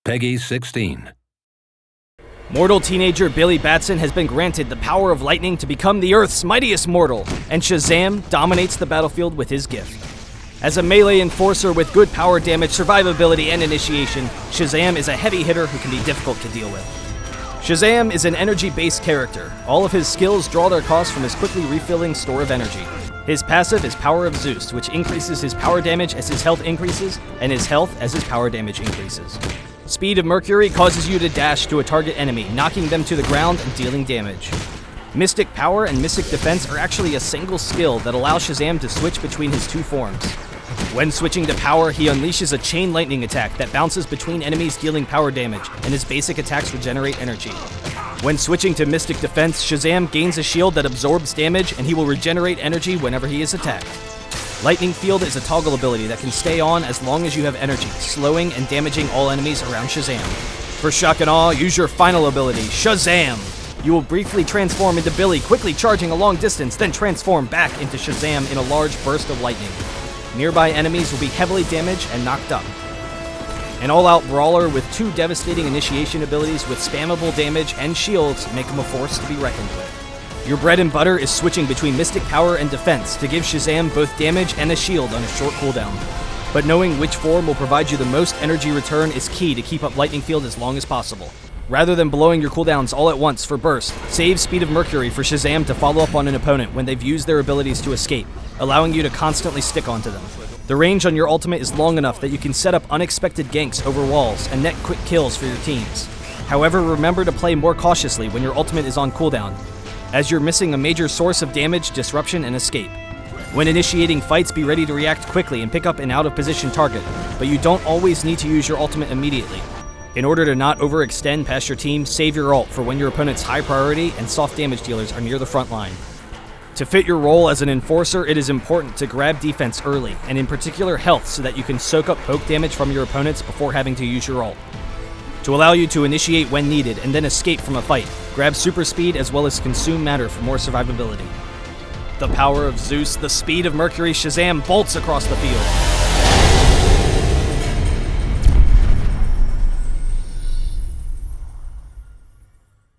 Peggy 16. Mortal teenager Billy Batson has been granted the power of lightning to become the Earth's mightiest mortal, and Shazam dominates the battlefield with his gift. As a melee enforcer with good power damage, survivability, and initiation, Shazam is a heavy hitter who can be difficult to deal with. Shazam is an energy-based character. All of his skills draw their cost from his quickly refilling store of energy. His passive is Power of Zeus, which increases his power damage as his health increases, and his health as his power damage increases. Speed of Mercury causes you to dash to a target enemy, knocking them to the ground and dealing damage. Mystic Power and Mystic Defense are actually a single skill that allows Shazam to switch between his two forms. When switching to Power, he unleashes a chain lightning attack that bounces between enemies dealing power damage, and his basic attacks regenerate energy. When switching to Mystic Defense, Shazam gains a shield that absorbs damage, and he will regenerate energy whenever he is attacked. Lightning Field is a toggle ability that can stay on as long as you have energy, slowing and damaging all enemies around Shazam. For shock and awe, use your final ability, Shazam! You will briefly transform into Billy, quickly charging a long distance, then transform back into Shazam in a large burst of lightning. Nearby enemies will be heavily damaged and knocked up. An all-out brawler with two devastating initiation abilities with spammable damage and shields make him a force to be reckoned with. Your bread and butter is switching between Mystic Power and Defense to give Shazam both damage and a shield on a short cooldown. But knowing which form will provide you the most energy return is key to keep up Lightning Field as long as possible. Rather than blowing your cooldowns all at once for burst, save Speed of Mercury for Shazam to follow up on an opponent when they've used their abilities to escape, allowing you to constantly stick onto them. The range on your ultimate is long enough that you can set up unexpected ganks over walls and net quick kills for your teams. However, remember to play more cautiously when your ultimate is on cooldown, as you're missing a major source of damage, disruption, and escape. When initiating fights, be ready to react quickly and pick up an out-of-position target, but you don't always need to use your ultimate immediately. In order to not overextend past your team, save your ult for when your opponent's high priority and soft damage dealers are near the front line. To fit your role as an enforcer, it is important to grab defense early, and in particular health, so that you can soak up poke damage from your opponents before having to use your ult. To allow you to initiate when needed and then escape from a fight, grab super speed as well as consume matter for more survivability. The power of Zeus, the speed of Mercury, Shazam bolts across the field.